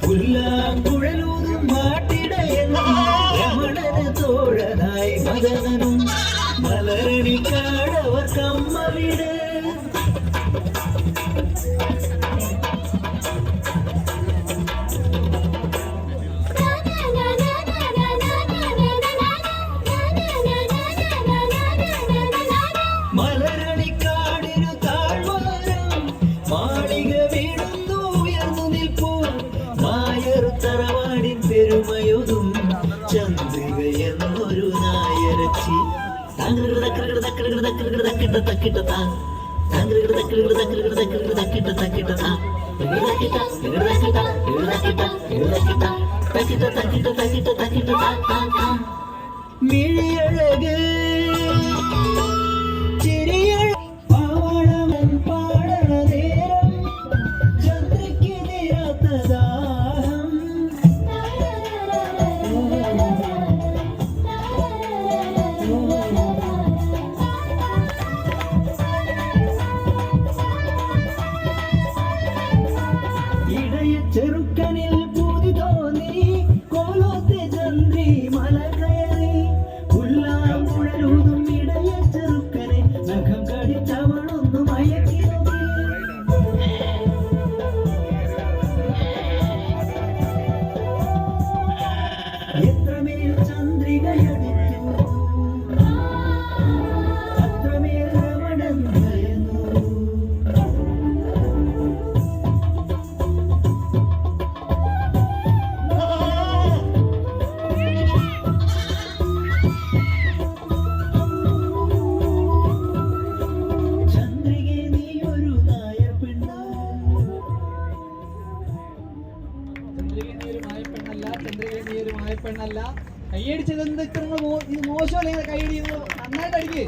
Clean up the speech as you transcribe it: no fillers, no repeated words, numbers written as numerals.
പുല്ലാങ്കുഴലൂതും മാട്ടിടയെന്നും രമണന് തോഴനായി മദനനും മലരണിക്കാടവർ കമ്മവിടെ മലരണിക്കാടിനു താഴ്വാരം മാളിക വീടുന്നു ഉയർന്നു നിൽപ്പൂ മായറുത്തറവാടിൻ പെരുമയൊതും ചന്ദ്രിക എന്നൊരു നായരച്ചി മിഴിയഴക് ചെറുക്കനിൽ പൂതി തോന്നി കോലോത്തെ ചന്ദ്രി മല കയറി പുല്ലാങ്കുഴലൂതും ഇടയ ചെറുക്കനെ നഖം കടിച്ചവളൊന്നു മയക്കി എത്രമേൽ ചന്ദ്രികയടിച്ചു അത്രമേൽ രമണൻ ഭയന്നു പെണ്ണല്ല കൈയടിച്ചത് എന്ത് ഇത്ര മോശമല്ലേ കൈയടി നന്നായിട്ട് അടിക്കേ